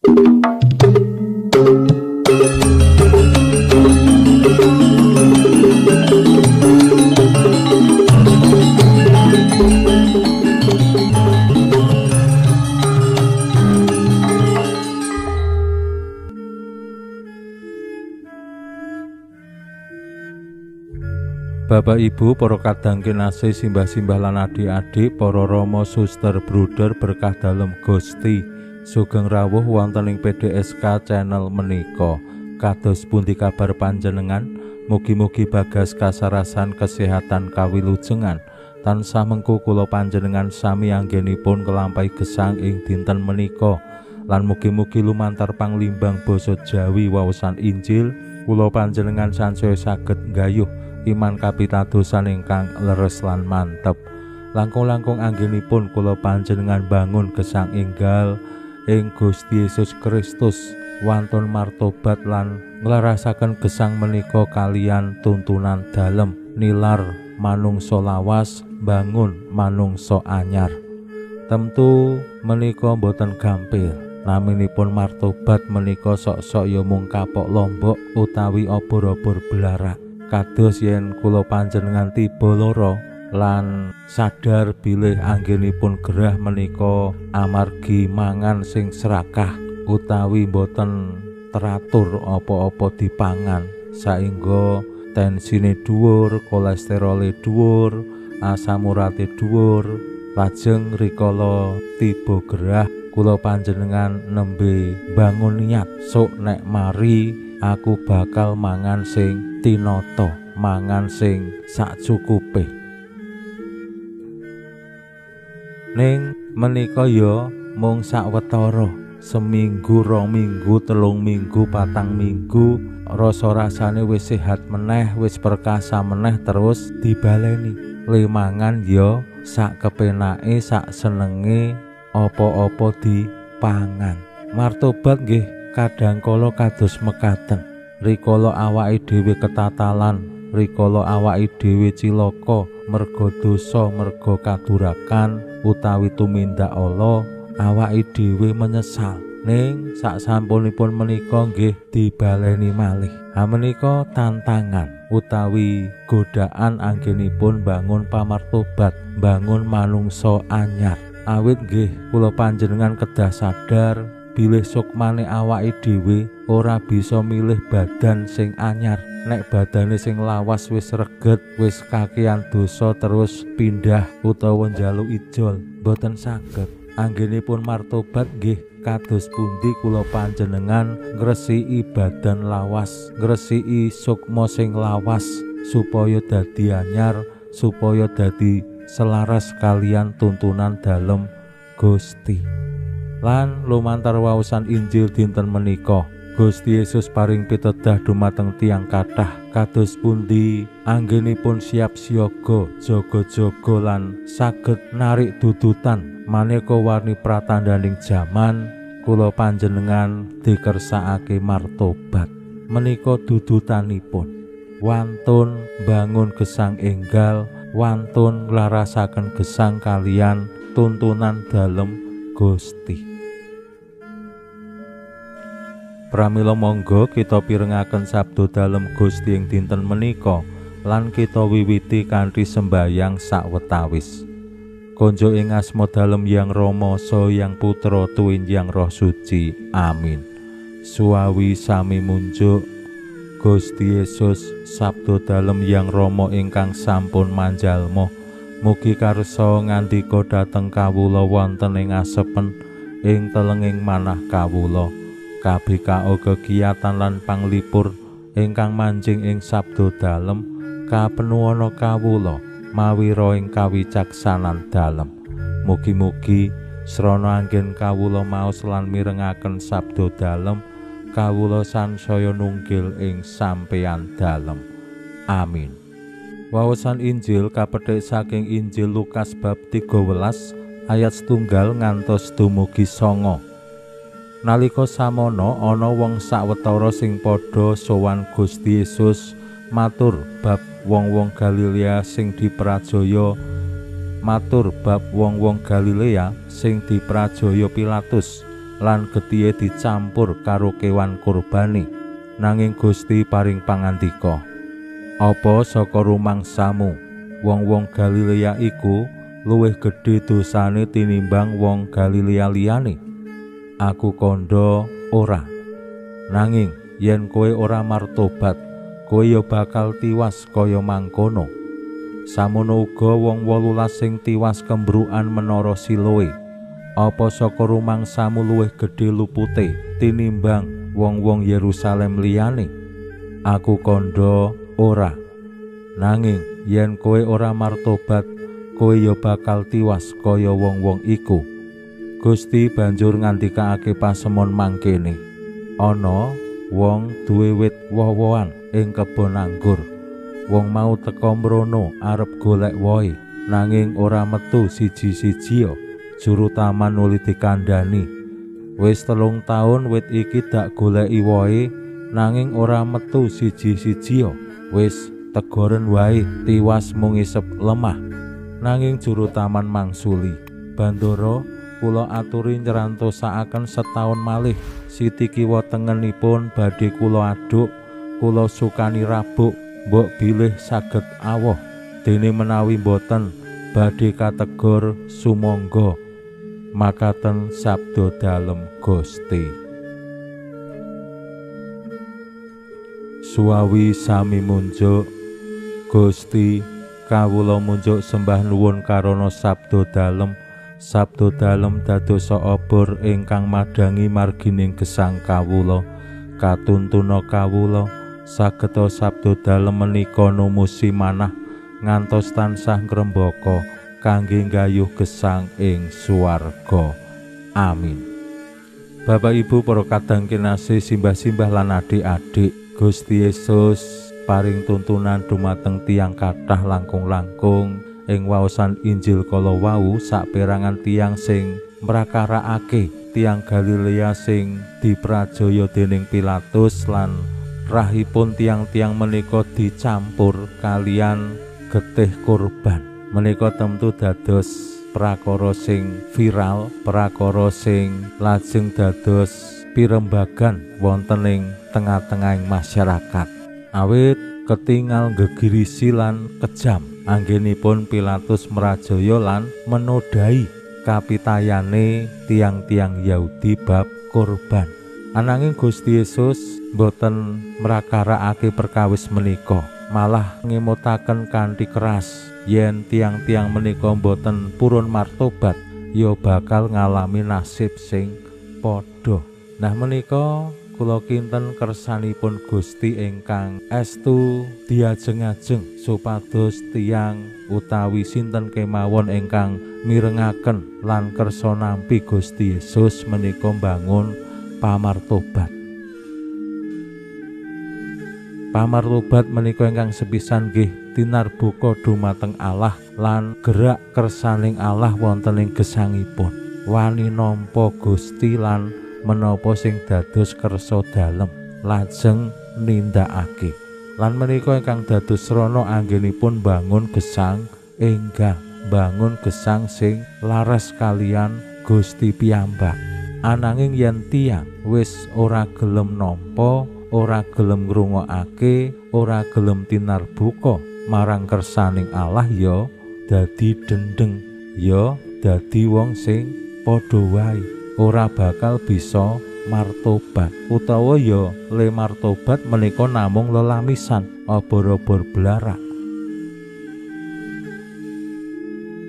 Bapak Ibu, para kadang kinasih, simbah-simbah lan adik-adik, para rama, suster, bruder, berkah dalem Gusti, sugeng rawuh wonten ing PDSK channel menika. Kados pundi kabar panjenengan? Mugi-mugi bagas kasarasan kesehatan kawilujengan tansah mengku kula panjenengan sami anggenipun kelampahi gesang ing dinten menika, lan mugi-mugi lumantar panglimbang basa Jawi waosan Injil kula panjenengan sansaya saged nggayuh iman kapitadosan ingkang leres lan mantep. Langkung-langkung anggenipun kula panjenengan bangun gesang enggal ing Gusti Yesus Kristus, wantun martobat lan nglarasaken gesang menika kalian tuntunan dalem, nilar manungsa lawas, bangun manungsa anyar. Tentu menika boten gampil. Naminipun martobat menika sok-sok ya mung kapok lombok utawi obor-obor belarak. Kados yen kula panjenengan tiba lara lan sadar bilih anggenipun gerah menika amargi mangan sing serakah utawi boten teratur apa-apa dipangan, saengga tensine dhuwur, kolesterole dhuwur, asam urate dhuwur, lajeng rikala tiba gerah kula panjenengan nembe bangun niat sok nek mari aku bakal mangan sing tinata, mangan sing sakcukupe. Ning menika ya mung sawetara, seminggu, 2 minggu, 3 minggu, 4 minggu rasa-rasane wis sehat meneh, wis perkasa meneh, terus dibaleni. Lemangan ya sak kepenake, sak senenge, apa-apa dipangan. Martobat nggih kadangkala kados mekaten. Rikala awake dhewe ketatalan, rikala awake dhewe cilaka merga dosa, merga kadurakan utawi tumindak ala, awake dhewe menyesal. Ning saksampunipun menika nggih dibaleni malih. Ha menika tantangan utawi godaan anggenipun bangun pamartobat, bangun manungsa anyar. Awit nggih kula panjenengan kedah sadar bilih sukmane awake dhewe ora bisa milih badan sing anyar. Nek badane sing lawas wis reget, wis kakean dosa terus pindah utawa njaluk ijol, boten saged. Anggenipun martobat nggih kados pundi kula panjenengan ngresiki badan lawas, ngresiki sukma sing lawas supaya dadi anyar, supaya dadi selaras kalian tuntunan dalem Gusti. Lan lumantar waosan Injil dinten menika Gusti Yesus paring pitedah dumateng tiyang kathah kados pundi anggenipun siap siaga, jaga-jaga lan saged narik dudutan maneka warni pratandaning jaman kula panjenengan dikersakake martobat. Menika dudutanipun wantun bangun gesang enggal, wantun nglarasaken gesang kalian tuntunan dalem Gusti. Pramila monggo kita pirengaken sabda dalem Gusti ing dinten menika lan kita wiwiti kanthi sembayang sawetawis. Konjo ing asma dalem Hyang Rama saha Hyang Putra tuwin Hyang Roh Suci. Amin. Suawi sami munjuk Gusti Yesus, sabda dalem Hyang Rama ingkang sampun manjalma, mugi karsa ngandika dhateng kawula wonten ing asepen ing telenging manah kawula. Kabeh kegiatan lan panglipur ingkang manjing ing sabda dalem kapenuwana kawula mawi ro ing kawicaksanan dalem. Mugi-mugi srana anggen kawula maos lan mirengaken sabda dalem, kawula sansaya nunggil ing sampeyan dalem. Amin. Waosan Injil kapethik saking Injil Lukas bab 13 ayat 1 ngantos dumugi 9. Nalika samono ana wong sawetara sing padha sowan Gusti Yesus matur bab wong-wong Galilea sing diprajaya Pilatus lan getihé dicampur karo kewan kurbane. Nanging Gusti paring pangandika, apa saka rumangsamu wong-wong Galilea iku luwih gedhe dosane tinimbang wong Galilea liyane? Aku kandha ora. Nanging yen kowe ora martobat, kowe ya bakal tiwas kaya mangkono. Samono uga wong 18 sing tiwas kembrukan menara Siloe. Apa saka rumangsamu luwih gedhe lupute tinimbang wong-wong Yerusalem liyane? Aku kandha ora. Nanging yen kowe ora martobat, kowe ya bakal tiwas kaya wong-wong iku. Gusti banjur ngandikaake pasemon mangkene. Ana wong duwe wit woh-wohan ing kebon anggur. Wong mau teka mrono arep golek wohe, nanging ora metu siji-sijia. Juru taman nuli dikandhani, wis 3 taun wit iki dak goleki wohe, nanging ora metu siji-sijia. Wis tegoren wae tiwas mung isep lemah. Nanging juru taman mangsuli, Bandara, kula aturi nyrantosakaken setaun malih siti kiwa tengenipun badhe kula aduk. Kula sukani rabuk, mbok bilih saged awoh. Dene menawi boten badhe kategor sumangga. Makaten sabda dalem Gusti. Suawi sami munjuk, Gusti kawula munjuk sembah nuwun karana sabda dalem. Sabda dalem dadosa obor ingkang madangi margining gesang kawula. Katuntuna kawula sageta sabda dalem menika numusi manah ngantos tansah ngrembaka kangge nggayuh gesang ing swarga. Amin. Bapak Ibu para kadang kinasih simbah-simbah lan adik-adik, Gusti Yesus paring tuntunan dumateng tiyang kathah langkung-langkung ing waosan Injil kala wau. Saperangan tiyang sing mrakarakake tiyang Galilea sing diprajaya dening Pilatus lan rahipun tiang-tiang menika dicampur kalian getih kurban. Menika tentu dados prakara sing viral, prakara sing lajeng dados pirembagan wonten ing tengah-tengahing masyarakat. Awit ketingal gegirisi lan kejam anggenipun Pilatus mrajaya lan menodai kapitayane tiang-tiang Yahudi bab kurban. Ananging Gusti Yesus boten mrakarakake perkawis menika, malah ngemutaken kanthi keras yen tiang-tiang menika boten purun martobat ya bakal ngalami nasib sing padha. Nah menika kula kinten kersanipun Gusti ingkang estu diajeng-ajeng supados tiang utawi sinten kemawon ingkang mirengaken lan kersa nampi Gusti Yesus menika mbangun pamartobat. Pamartobat menika ingkang sepisan nggih tinarbuka dumateng Allah lan gerak kersaning Allah wonten ing gesangipun. Wani nampa Gusti lan menapa sing dados kersa dalem lajeng nindakake. Lan menika ingkang dados srana anggenipun bangun gesang enggal bangun gesang sing laras kalian Gusti piyambak. Ananging yen tiyang wis ora gelem nampa, ora gelem ngrungokake, ora gelem tinarbuka marang kersaning Allah, ya dadi dendeng, ya dadi wong sing padha wae ora bakal bisa martobat, utawa ya le martobat menika namung lelamisan obor-obor blarak.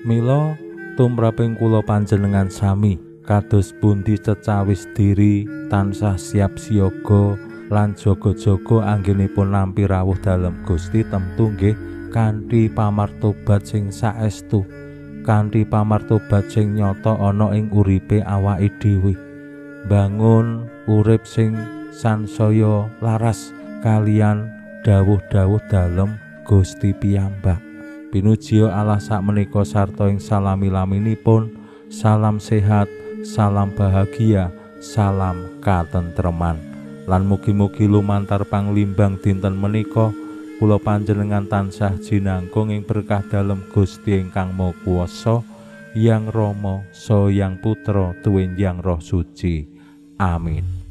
Mila tumraping kula panjenengan sami kados pundi cecawis diri tansah siap siaga lan jaga-jaga anggenipun nampi rawuh dalem Gusti temtu nggih kanthi pamartobat sing saestu, kanthi pamartobat sing nyata ana ing uripe awake dhewe. Bangun urip sing sansaya laras kalian dawuh-dawuh dalem Gusti piyambak. Pinuji Allah sakmenika sarta ing salami-laminipun. Salam sehat, salam bahagia, salam katentreman. Lan mugi-mugi lumantar panglimbang dinten menika kula panjenengan tansah jinangkung ing berkah dalem Gusti ingkang Maha Kuwasa, Yang Rama saha Yang Putra tuwin Yang Roh Suci. Amin.